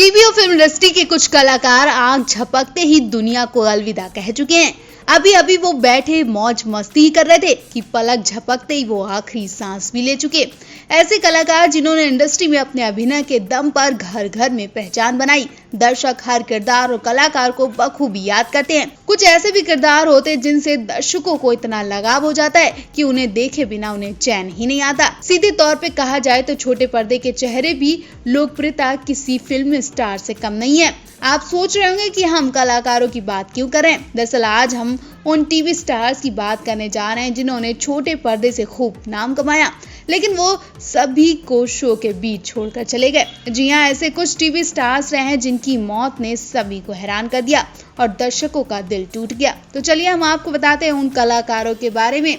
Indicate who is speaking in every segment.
Speaker 1: TV और film industry के कुछ कलाकार आंख झपकते ही दुनिया को अलविदा कह चुके हैं। अभी अभी वो बैठे मौज मस्ती ही कर रहे थे कि पलक झपकते ही वो आखिरी सांस भी ले चुके। ऐसे कलाकार जिन्होंने इंडस्ट्री में अपने अभिनय के दम पर घर घर में पहचान बनाई। दर्शक हर किरदार और कलाकार को बखूबी याद करते हैं। कुछ ऐसे भी किरदार होते हैं जिनसे दर्शकों को इतना लगाव हो जाता है कि उन्हें देखे बिना उन्हें चैन ही नहीं आता। सीधे तौर पे कहा जाए तो छोटे पर्दे के चेहरे भी लोकप्रियता किसी फिल्म स्टार से कम नहीं है। आप सोच रहे होंगे कि हम कलाकारों की बात क्यों करें। दरअसल आज हम उन टीवी स्टार्स की बात करने जा रहे हैं जिन्होंने छोटे पर्दे से खूब नाम कमाया, लेकिन वो सभी को शो के बीच छोड़कर चले गए। जी हाँ, ऐसे कुछ टीवी स्टार्स रहे हैं जिनकी मौत ने सभी को हैरान कर दिया और दर्शकों का दिल टूट गया। तो चलिए हम आपको बताते हैं उन कलाकारों के बारे में।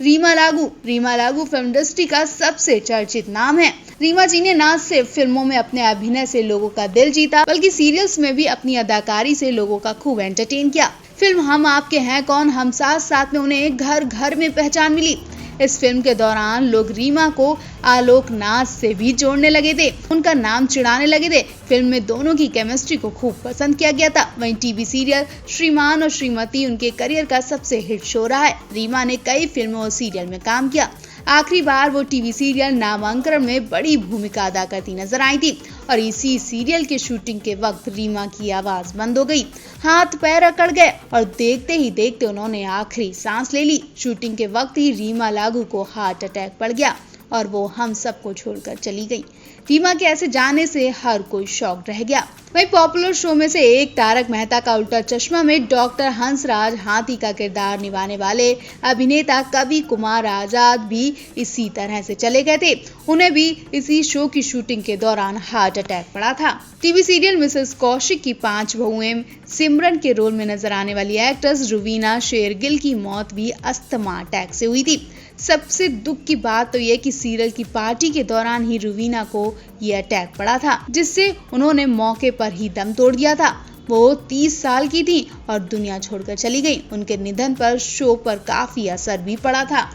Speaker 1: रीमा लागू फिल्म इंडस्ट्री का सबसे चर्चित नाम है। रीमा जी ने न सिर्फ फिल्मों में अपने अभिनय से लोगों का दिल जीता, बल्कि सीरियल्स में भी अपनी अदाकारी से लोगों का खूब एंटरटेन किया। फिल्म हम आपके हैं कौन, हम साथ में उन्हें घर घर में पहचान मिली। इस फिल्म के दौरान लोग रीमा को आलोक नाथ से भी जोड़ने लगे थे, उनका नाम चिढ़ाने लगे थे। फिल्म में दोनों की केमिस्ट्री को खूब पसंद किया गया था। वहीं टीवी सीरियल श्रीमान और श्रीमती उनके करियर का सबसे हिट शो रहा है। रीमा ने कई फिल्मों और सीरियल में काम किया। आखिरी बार वो टीवी सीरियल नामांकन में बड़ी भूमिका अदा करती नजर आई थी और इसी सीरियल के शूटिंग के वक्त रीमा की आवाज बंद हो गई, हाथ पैर अकड़ गए और देखते ही देखते उन्होंने आखिरी सांस ले ली। शूटिंग के वक्त ही रीमा लागू को हार्ट अटैक पड़ गया और वो हम सबको छोड़कर चली गई। रीमा के ऐसे जाने से हर कोई शॉक रह गया। वहीं पॉपुलर शो में से एक तारक मेहता का उल्टा चश्मा में डॉक्टर हंसराज हाथी का किरदार निभाने वाले अभिनेता कवि कुमार आजाद भी इसी तरह से चले गए थे। उन्हें भी इसी शो की शूटिंग के दौरान हार्ट अटैक पड़ा था। टीवी सीरियल मिसेस कौशिक की 5 बहुएं सिमरन के रोल में नजर आने वाली एक्ट्रेस रुवीना शेरगिल की मौत भी अस्थमा अटैक से हुई थी। सबसे दुख की बात तो यह कि सीरियल की पार्टी के दौरान ही रुवीना को ये अटैक पड़ा था, जिससे उन्होंने मौके पर ही दम तोड़ दिया था। वो 30 साल की थी और दुनिया छोड़कर चली गई। उनके निधन पर शो पर काफी असर भी पड़ा था।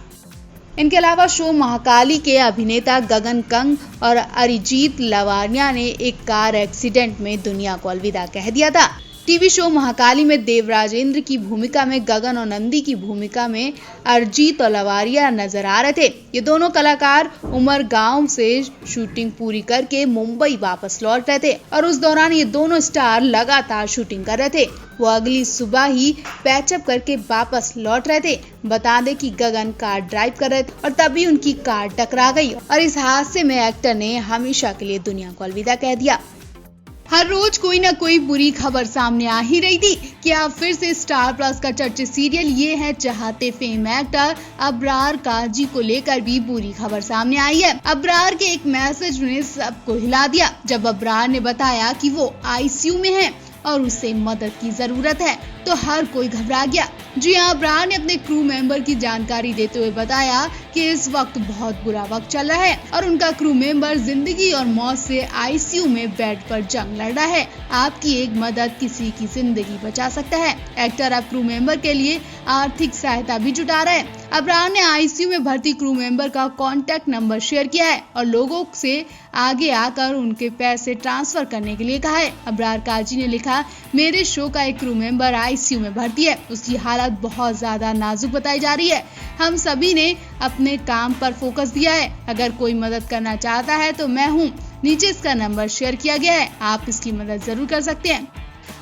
Speaker 1: इनके अलावा शो महाकाली के अभिनेता गगन कंग और अरिजीत लवानिया ने एक कार एक्सीडेंट में दुनिया को अलविदा कह दिया था। टीवी शो महाकाली में देवराजेंद्र की भूमिका में गगन और नंदी की भूमिका में अरिजीत और लवारिया नजर आ रहे थे। ये दोनों कलाकार उमरगांव से शूटिंग पूरी करके मुंबई वापस लौट रहे थे और उस दौरान ये दोनों स्टार लगातार शूटिंग कर रहे थे। वो अगली सुबह ही पैचअप करके वापस लौट रहे थे। बता दें कि गगन कार ड्राइव कर रहे थे और तभी उनकी कार टकरा गई और इस हादसे में एक्टर ने हमेशा के लिए दुनिया को अलविदा कह दिया। हर रोज कोई ना कोई बुरी खबर सामने आ ही रही थी कि अब फिर से स्टार प्लस का चर्चित सीरियल ये है चाहते फेम एक्टर अबरार काजी को लेकर भी बुरी खबर सामने आई है। अबरार के एक मैसेज ने सबको हिला दिया जब अबरार ने बताया कि वो आईसीयू में है और उसे मदद की जरूरत है, तो हर कोई घबरा गया। जी हाँ, अबरार ने अपने क्रू मेंबर की जानकारी देते हुए बताया कि इस वक्त बहुत बुरा वक्त चल रहा है और उनका क्रू मेंबर जिंदगी और मौत से आईसीयू में बेड पर जंग लड़ रहा है। आपकी एक मदद किसी की जिंदगी बचा सकता है। एक्टर अब क्रू मेंबर के लिए आर्थिक सहायता भी जुटा रहा है। अबरार ने आईसीयू में भर्ती क्रू मेंबर का कॉन्टैक्ट नंबर शेयर किया है और लोगों से आगे आकर उनके पैसे ट्रांसफर करने के लिए कहा है। अबरार काजी ने लिखा, मेरे शो का एक क्रू मेंबर आईसीयू में भर्ती है, उसकी हालत बहुत ज्यादा नाजुक बताई जा रही है। हम सभी ने अपने काम पर फोकस दिया है। अगर कोई मदद करना चाहता है तो मैं हूँ। नीचे इसका नंबर शेयर किया गया है, आप इसकी मदद जरूर कर सकते हैं।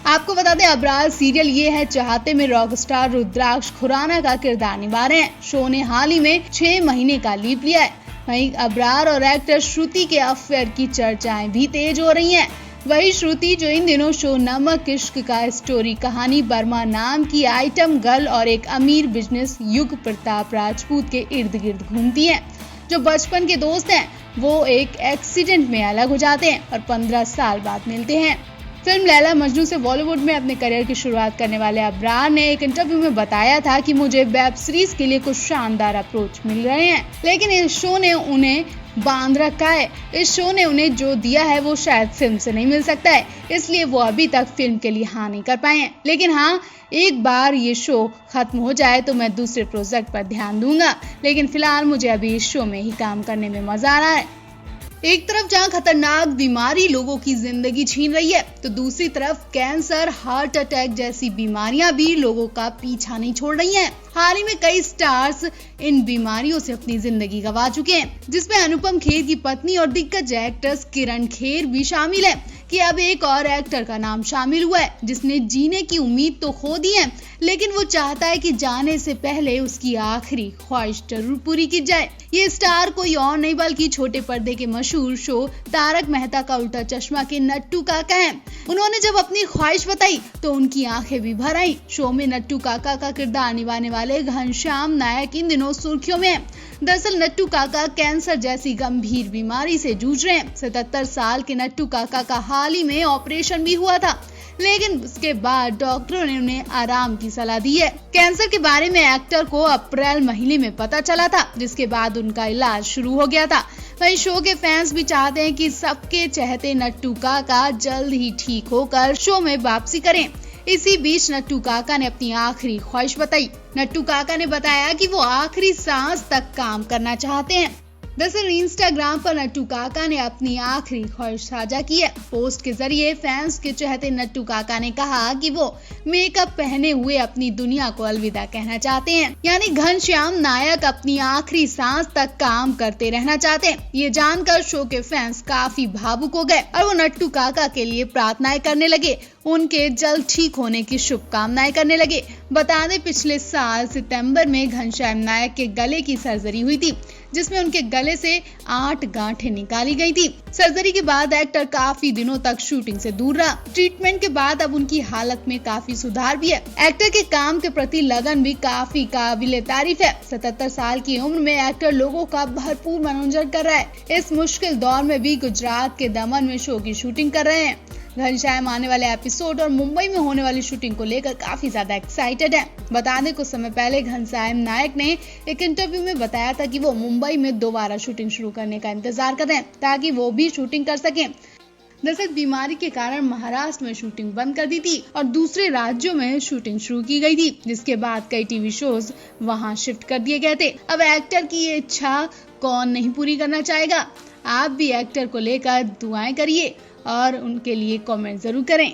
Speaker 1: आपको बता दें, अबरार सीरियल ये है चाहते में रॉक स्टार रुद्राक्ष खुराना का किरदार निभा रहे हैं। शो ने हाल ही में 6 महीने का लीव लिया है। वहीं अबरार और एक्टर श्रुति के अफेयर की चर्चाएं भी तेज हो रही हैं। वही श्रुति जो इन दिनों शो नमक इश्क का स्टोरी कहानी बर्मा नाम की आइटम गर्ल और एक अमीर बिजनेस युग प्रताप राजपूत के इर्द गिर्द घूमती हैं। जो बचपन के दोस्त हैं वो एक एक्सीडेंट में अलग हो जाते हैं और 15 साल बाद मिलते हैं। फिल्म लैला मजनू से बॉलीवुड में अपने करियर की शुरुआत करने वाले अबरार ने एक इंटरव्यू में बताया था कि मुझे वेब सीरीज के लिए कुछ शानदार अप्रोच मिल रहे हैं, लेकिन इस शो ने उन्हें बांध रखा है। इस शो ने उन्हें जो दिया है वो शायद फिल्म से नहीं मिल सकता है, इसलिए वो अभी तक फिल्म के लिए हाँ नहीं कर पाए हैं। लेकिन हाँ, एक बार ये शो खत्म हो जाए तो मैं दूसरे प्रोजेक्ट पर ध्यान दूंगा, लेकिन फिलहाल मुझे अभी इस शो में ही काम करने में मजा आ रहा है। एक तरफ जहां खतरनाक बीमारी लोगों की जिंदगी छीन रही है, तो दूसरी तरफ कैंसर, हार्ट अटैक जैसी बीमारियां भी लोगों का पीछा नहीं छोड़ रही हैं। हाल ही में कई स्टार्स इन बीमारियों से अपनी जिंदगी गंवा चुके हैं, जिसमें अनुपम खेर की पत्नी और दिग्गज एक्ट्रेस किरण खेर भी शामिल है कि अब एक और एक्टर का नाम शामिल हुआ है जिसने जीने की उम्मीद तो खो दी है, लेकिन वो चाहता है कि जाने से पहले उसकी आखिरी ख्वाहिश जरूर पूरी की जाए। ये स्टार कोई और नहीं बल्कि छोटे पर्दे के मशहूर शो तारक मेहता का उल्टा चश्मा के नट्टू काका हैं। उन्होंने जब अपनी ख्वाहिश बताई तो उनकी आंखें भी भर आईं। शो में नट्टू काका का किरदार निभाने वाले घनश्याम नायक इन दिनों सुर्खियों में है। दरअसल नट्टू काका कैंसर जैसी गंभीर बीमारी से जूझ रहे हैं। 77 साल के नट्टू काका का हाल ही में ऑपरेशन भी हुआ था, लेकिन उसके बाद डॉक्टरों ने उन्हें आराम की सलाह दी है। कैंसर के बारे में एक्टर को अप्रैल महीने में पता चला था, जिसके बाद उनका इलाज शुरू हो गया था। वहीं शो के फैंस भी चाहते हैं कि सबके चहेते नट्टू काका जल्द ही ठीक होकर शो में वापसी करें। इसी बीच नट्टू काका ने अपनी आखिरी ख्वाहिश बताई। नट्टू काका ने बताया कि वो आखिरी सांस तक काम करना चाहते हैं। दरअसल इंस्टाग्राम पर नट्टू काका ने अपनी आखिरी ख्वाहिश साझा की है। पोस्ट के जरिए फैंस के चहेते नट्टू काका ने कहा कि वो मेकअप पहने हुए अपनी दुनिया को अलविदा कहना चाहते हैं, यानी घनश्याम नायक अपनी आखिरी सांस तक काम करते रहना चाहते हैं। ये जानकर शो के फैंस काफी भावुक हो गए और वो नट्टू काका के लिए प्रार्थनाएं करने लगे, उनके जल्द ठीक होने की शुभकामनाएं करने लगे। बता दें पिछले साल सितंबर में घनश्याम नायक के गले की सर्जरी हुई थी, जिसमें उनके गले से 8 गांठें निकाली गई थी। सर्जरी के बाद एक्टर काफी दिनों तक शूटिंग से दूर रहा। ट्रीटमेंट के बाद अब उनकी हालत में काफी सुधार भी है। एक्टर के काम के प्रति लगन भी काफी काबिले तारीफ है। 77 साल की उम्र में एक्टर लोगों का भरपूर मनोरंजन कर रहा है। इस मुश्किल दौर में भी गुजरात के दमन में शो की शूटिंग कर रहे हैं। घनश्याम आने वाले एपिसोड और मुंबई में होने वाली शूटिंग को लेकर काफी ज्यादा एक्साइटेड है। बता दें कुछ समय पहले घनश्याम नायक ने एक इंटरव्यू में बताया था कि वो मुंबई में दोबारा शूटिंग शुरू करने का इंतजार कर रहे हैं ताकि वो भी शूटिंग कर सकें। दरअसल बीमारी के कारण महाराष्ट्र में शूटिंग बंद कर दी थी और दूसरे राज्यों में शूटिंग शुरू की गई थी, जिसके बाद कई टीवी शोज वहां शिफ्ट कर दिए गए थे। अब एक्टर की ये इच्छा कौन नहीं पूरी करना चाहेगा। आप भी एक्टर को लेकर दुआएं करिए और उनके लिए कमेंट जरूर करें।